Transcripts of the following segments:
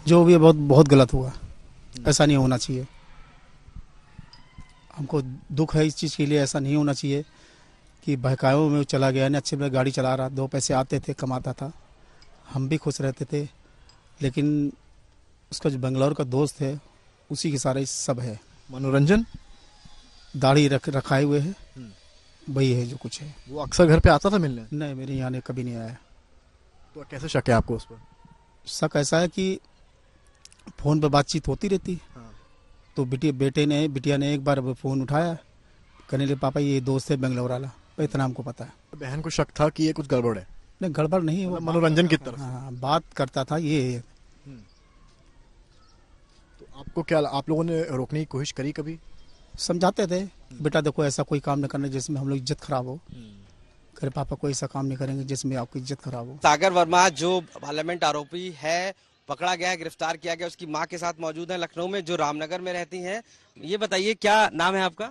जो भी बहुत बहुत गलत हुआ, ऐसा नहीं होना चाहिए। हमको दुख है इस चीज़ के लिए, ऐसा नहीं होना चाहिए कि बहकावे में चला गया। नहीं, अच्छे में गाड़ी चला रहा, 2 पैसे आते थे, कमाता था, हम भी खुश रहते थे। लेकिन उसका जो बेंगलोर का दोस्त है, उसी के सारे सब है। मनोरंजन दाढ़ी रखाए हुए है, वही है जो कुछ है। वो अक्सर घर पे आता था मिलने? नहीं, मेरे यहाँ ने कभी नहीं आया। तो कैसे शक है आपको उस पर? शक ऐसा है कि फ़ोन पे बातचीत होती रहती। हाँ। तो बिटिया ने एक बार फ़ोन उठाया, कहने लगे पापा ये दोस्त है बेंगलोर वाला, इतना हमको पता है। बहन को शक था कि ये कुछ गड़बड़ है? नहीं, गड़बड़ नहीं है, वो मनोरंजन की तरफ। हाँ, बात करता था ये। तो आपको क्या, आप लोगों ने रोकने की कोशिश करी कभी? समझाते थे, बेटा देखो ऐसा कोई काम न करना जिसमें हम लोग इज्जत खराब हो। करे पापा कोई ऐसा काम नहीं करेंगे जिसमें आपकी इज्जत खराब हो। सागर वर्मा जो पार्लियामेंट आरोपी है, पकड़ा गया है, गिरफ्तार किया गया, उसकी मां के साथ मौजूद है लखनऊ में, जो रामनगर में रहती हैं। ये बताइए क्या नाम है आपका?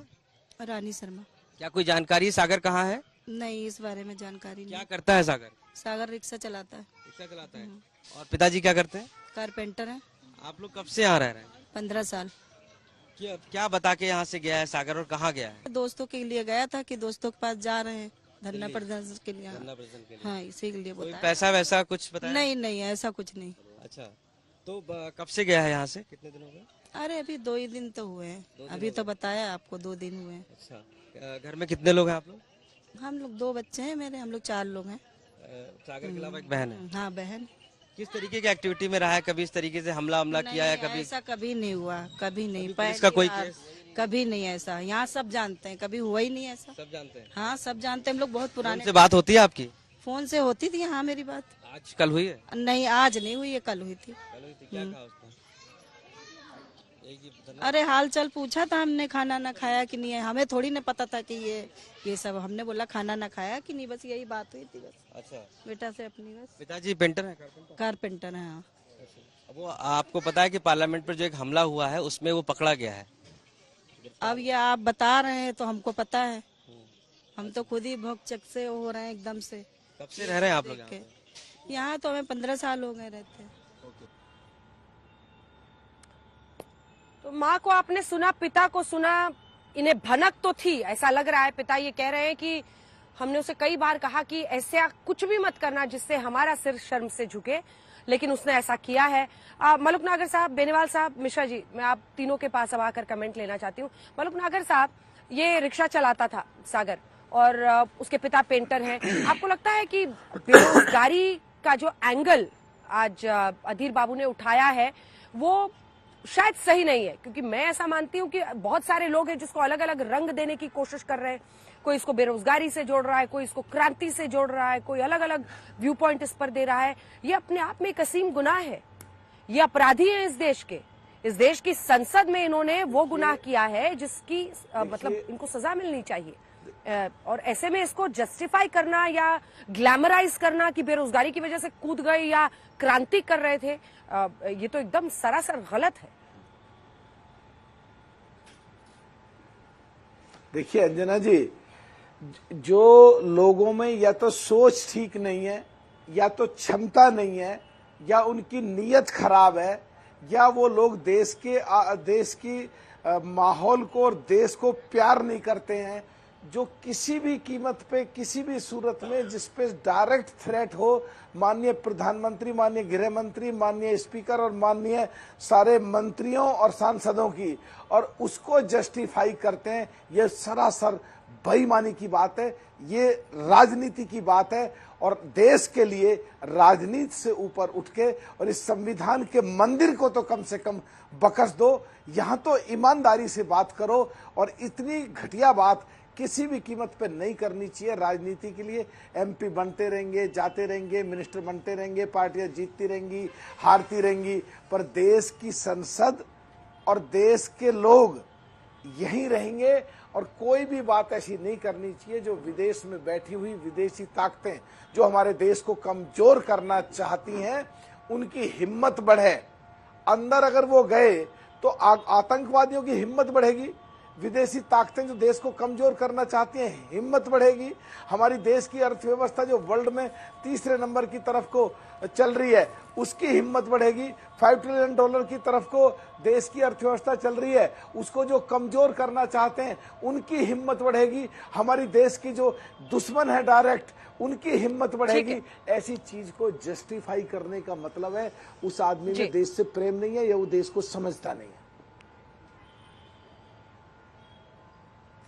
रानी शर्मा। क्या कोई जानकारी सागर कहाँ है? नहीं, इस बारे में जानकारी नहीं। क्या करता है सागर? सागर रिक्शा चलाता है। रिक्शा चलाता है। और पिताजी क्या करते हैं? कारपेंटर है। आप लोग कब से यहाँ रह रहे हैं? 15 साल। क्या बता के यहाँ से गया है सागर, और कहाँ गया है? दोस्तों के लिए गया था कि दोस्तों के पास जा रहे हैं धरना प्रदर्शन के लिए। हाँ, इसी के लिए बताया। पैसा वैसा कुछ बताया? नहीं, ऐसा कुछ नहीं। अच्छा, तो कब से गया है यहाँ से, कितने दिन हो गए? अरे अभी 2 ही दिन तो हुए हैं, अभी तो बताया आपको 2 दिन हुए हैं। अच्छा, घर में कितने लोग हैं आप लोग? हम लोग 2 बच्चे हैं मेरे, हम लोग 4 लोग हैं। सागर के अलावा एक बहन है? हाँ, बहन। किस तरीके की एक्टिविटी में रहा है? कभी इस तरीके से हमला किया है कभी? ऐसा कभी नहीं हुआ, कभी नहीं। इसका कोई केस? कभी नहीं ऐसा, यहाँ सब जानते हैं, कभी हुआ ही नहीं ऐसा। सब जानते हैं? हाँ, सब जानते हैं, हम लोग बहुत पुराने। से बात होती है आपकी? फोन से होती थी, हाँ मेरी बात। आज कल हुई है? नहीं, आज नहीं हुई है, कल हुई थी। क्या कहा उसने? अरे हाल चाल पूछा था हमने, खाना ना खाया कि नहीं है, हमें थोड़ी ना पता था कि ये सब। हमने बोला खाना ना खाया कि नहीं, बस यही बात हुई थी बस। अच्छा, बेटा से अपनी बस। पिताजी पेंटर है? कारपेंटर है। हाँ। वो आपको पता है कि पार्लियामेंट पर जो एक हमला हुआ है उसमें वो पकड़ा गया है? अब ये आप बता रहे हैं तो हमको पता है, हम तो खुद ही भौचक से हो रहे हैं एकदम से। कब से रह रहे हैं आप लोग यहाँ? तो हमें 15 साल हो गए रहते हैं। तो माँ को आपने सुना, पिता को सुना, इन्हें भनक तो थी, ऐसा लग रहा है। पिता ये कह रहे हैं कि हमने उसे कई बार कहा कि ऐसा कुछ भी मत करना जिससे हमारा सिर शर्म से झुके, लेकिन उसने ऐसा किया है। मलुक नागर साहब, बेनीवाल साहब, मिश्रा जी, मैं आप तीनों के पास अब आकर कमेंट लेना चाहती हूँ। मलुक नागर साहब, ये रिक्शा चलाता था सागर, और उसके पिता पेंटर हैं। आपको लगता है कि बेरोजगारी का जो एंगल आज अधीर बाबू ने उठाया है वो शायद सही नहीं है? क्योंकि मैं ऐसा मानती हूँ कि बहुत सारे लोग हैं जिसको अलग अलग रंग देने की कोशिश कर रहे हैं। कोई इसको बेरोजगारी से जोड़ रहा है, कोई इसको क्रांति से जोड़ रहा है, कोई अलग अलग व्यू पॉइंट इस पर दे रहा है। ये अपने आप में एक असीम गुनाह है। ये अपराधी है इस देश के। इस देश की संसद में इन्होंने वो गुनाह किया है जिसकी मतलब इनको सजा मिलनी चाहिए। और ऐसे में इसको जस्टिफाई करना या ग्लैमराइज करना कि बेरोजगारी की वजह से कूद गए या क्रांति कर रहे थे, ये तो एकदम सरासर गलत है। देखिए अंजना जी, जो लोगों में या तो सोच ठीक नहीं है, या तो क्षमता नहीं है, या उनकी नीयत खराब है, या वो लोग देश की माहौल को और देश को प्यार नहीं करते हैं, जो किसी भी कीमत पे, किसी भी सूरत में जिस पे डायरेक्ट थ्रेट हो माननीय प्रधानमंत्री, माननीय गृह मंत्री, माननीय स्पीकर और माननीय सारे मंत्रियों और सांसदों की, और उसको जस्टिफाई करते हैं, ये सरासर बेईमानी की बात है, ये राजनीति की बात है। और देश के लिए राजनीति से ऊपर उठ के और इस संविधान के मंदिर को तो कम से कम बख्श दो। यहाँ तो ईमानदारी से बात करो, और इतनी घटिया बात किसी भी कीमत पे नहीं करनी चाहिए। राजनीति के लिए एमपी बनते रहेंगे, जाते रहेंगे, मिनिस्टर बनते रहेंगे, पार्टियां जीतती रहेंगी, हारती रहेंगी, पर देश की संसद और देश के लोग यहीं रहेंगे। और कोई भी बात ऐसी नहीं करनी चाहिए जो विदेश में बैठी हुई विदेशी ताकतें जो हमारे देश को कमजोर करना चाहती हैं, उनकी हिम्मत बढ़े। अंदर अगर वो गए तो आतंकवादियों की हिम्मत बढ़ेगी, विदेशी ताकतें जो देश को कमजोर करना चाहती हैं, हिम्मत बढ़ेगी। हमारी देश की अर्थव्यवस्था जो वर्ल्ड में तीसरे नंबर की तरफ को चल रही है, उसकी हिम्मत बढ़ेगी। $5 ट्रिलियन की तरफ को देश की अर्थव्यवस्था चल रही है, उसको जो कमजोर करना चाहते हैं उनकी हिम्मत बढ़ेगी। हमारी देश की जो दुश्मन है डायरेक्ट, उनकी हिम्मत बढ़ेगी। ऐसी चीज को जस्टिफाई करने का मतलब है उस आदमी में देश से प्रेम नहीं है या वो देश को समझता नहीं है।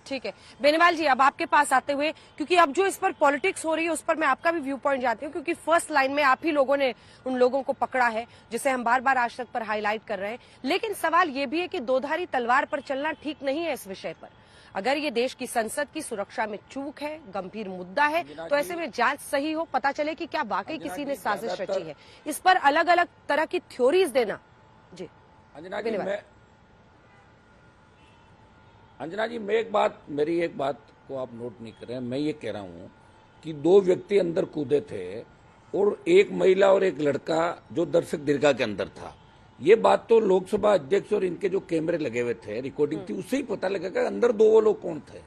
ठीक है बेनीवाल जी, अब आपके पास आते हुए, क्योंकि अब जो इस पर पॉलिटिक्स हो रही है उस पर मैं आपका भी व्यू पॉइंट जानती हूँ, क्योंकि फर्स्ट लाइन में आप ही लोगों ने उन लोगों को पकड़ा है जिसे हम बार बार आज तक पर हाईलाइट कर रहे हैं। लेकिन सवाल ये भी है कि दोधारी तलवार पर चलना ठीक नहीं है इस विषय पर। अगर ये देश की संसद की सुरक्षा में चूक है, गंभीर मुद्दा है, तो ऐसे में जांच सही हो, पता चले कि क्या वाकई किसी ने साजिश रची है। इस पर अलग अलग तरह की थ्योरीज देना। जी अंजना जी, मेरी एक बात को आप नोट नहीं कर रहे हैं। मैं ये कह रहा हूँ कि 2 व्यक्ति अंदर कूदे थे और एक महिला और एक लड़का जो दर्शक दीर्घा के अंदर था। ये बात तो लोकसभा अध्यक्ष और इनके जो कैमरे लगे हुए थे, रिकॉर्डिंग थी, उससे ही पता लगेगा अंदर 2 वो लोग कौन थे।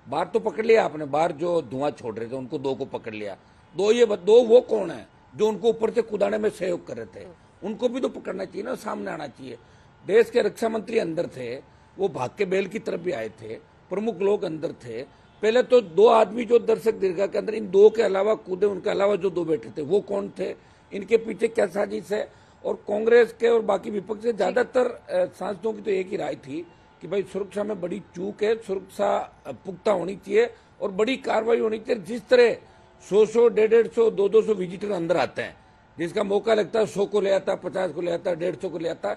बाहर तो पकड़ लिया आपने, बाहर जो धुआं छोड़ रहे थे उनको 2 को पकड़ लिया। 2 वो कौन है जो उनको ऊपर से कूदाने में सहयोग कर रहे थे, उनको भी तो पकड़ना चाहिए ना, सामने आना चाहिए। देश के रक्षा मंत्री अंदर थे, वो भाग के बेल की तरफ भी आए थे, प्रमुख लोग अंदर थे। पहले तो 2 आदमी जो दर्शक दीर्घा के अंदर, इन 2 के अलावा कूदे, उनके अलावा जो 2 बैठे थे वो कौन थे, इनके पीछे क्या साजिश है। और कांग्रेस के और बाकी विपक्ष के ज्यादातर सांसदों की तो एक ही राय थी कि भाई सुरक्षा में बड़ी चूक है, सुरक्षा पुख्ता होनी चाहिए और बड़ी कार्रवाई होनी चाहिए। जिस तरह 100, 150, 200 विजिटर अंदर आते हैं, जिसका मौका लगता है 100 को ले आता, 50 को ले आता, 150 को ले आता,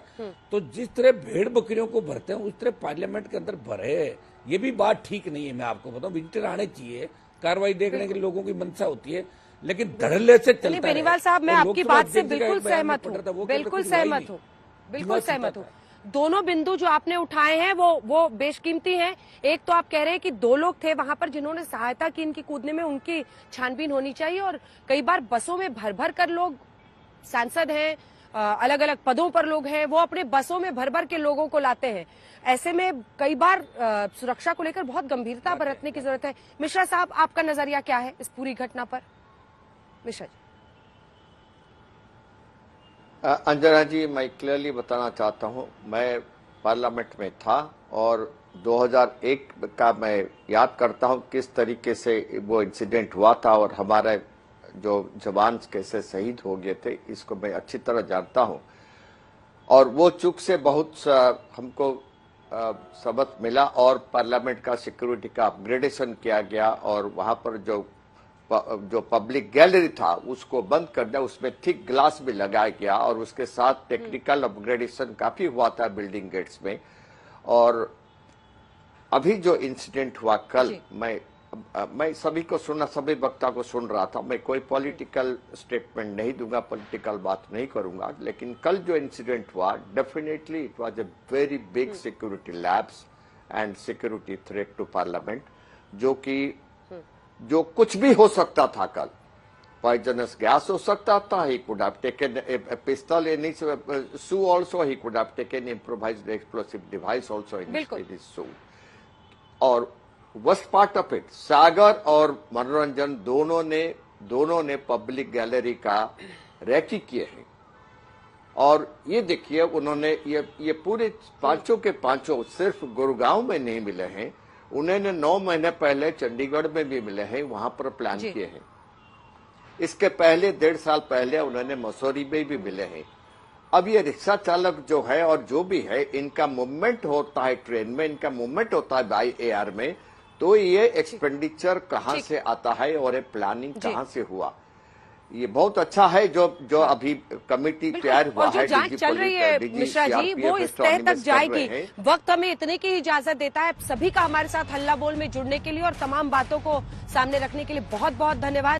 तो जिस तरह भेड़ बकरियों को भरते हैं उस तरह पार्लियामेंट के अंदर भरे, ये भी बात ठीक नहीं है। मैं आपको बताऊं, विजिटर आने चाहिए, कार्रवाई देखने के लिए लोगों की मंशा होती है, लेकिन धड़ल्ले से चलता है। बेनीवाल साहब, मैं आपकी बात से बिल्कुल सहमत हूँ, बिल्कुल सहमत हूँ। दोनों बिंदु जो आपने उठाए हैं वो बेशकीमती हैं। एक तो आप कह रहे हैं कि 2 लोग थे वहां पर जिन्होंने सहायता की इनकी कूदने में, उनकी छानबीन होनी चाहिए। और कई बार बसों में भर भर कर लोग, सांसद हैं, अलग अलग पदों पर लोग हैं, वो अपने बसों में भर भर के लोगों को लाते हैं। ऐसे में कई बार सुरक्षा को लेकर बहुत गंभीरता बरतने की जरूरत है। मिश्रा साहब, आपका नजरिया क्या है इस पूरी घटना पर? मिश्रा जी। अंजना जी, मैं क्लियरली बताना चाहता हूं, मैं पार्लियामेंट में था और 2001 का मैं याद करता हूं किस तरीके से वो इंसिडेंट हुआ था और हमारे जो जवान कैसे शहीद हो गए थे, इसको मैं अच्छी तरह जानता हूं। और वो चूक से बहुत हमको सबक मिला और पार्लियामेंट का सिक्योरिटी का अपग्रेडेशन किया गया और वहां पर जो पब्लिक गैलरी था उसको बंद कर दिया, उसमें थिक ग्लास भी लगाया गया और उसके साथ टेक्निकल अपग्रेडेशन काफी हुआ था बिल्डिंग गेट्स में। और अभी जो इंसिडेंट हुआ कल, मैं सभी को सुना, सभी वक्ता को सुन रहा था। मैं कोई पॉलिटिकल स्टेटमेंट नहीं दूंगा, पॉलिटिकल बात नहीं करूंगा, लेकिन कल जो इंसिडेंट हुआ, definitely it was a very big security lapse and security threat to parliament, जो कुछ भी हो सकता था कल। पॉइजनस गैस हो सकता था, he could have taken a pistol in his shoe also, he could have taken improvised explosive device also in his shoe. और वर्स्ट पार्ट ऑफ इट, सागर और मनोरंजन दोनों ने पब्लिक गैलरी का रैकी किए हैं। और ये देखिए, उन्होंने ये पूरे 5 के 5 सिर्फ गुरुगांव में नहीं मिले हैं, उन्होंने 9 महीने पहले चंडीगढ़ में भी मिले हैं, वहां पर प्लान किए हैं। इसके पहले 1.5 साल पहले उन्होंने मसूरी में भी मिले हैं। अब ये रिक्शा चालक जो है और जो भी है, इनका मूवमेंट होता है ट्रेन में, इनका मूवमेंट होता है बाई एयर में, तो ये एक्सपेंडिचर कहां से आता है और ये प्लानिंग कहां से हुआ, ये बहुत अच्छा है जो अभी कमेटी तैयार हुआ है, जांच चल रही है मिश्रा जी, वो इस तय तक जाएगी। वक्त हमें इतने की इजाजत देता है। सभी का हमारे साथ हल्ला बोल में जुड़ने के लिए और तमाम बातों को सामने रखने के लिए बहुत बहुत धन्यवाद।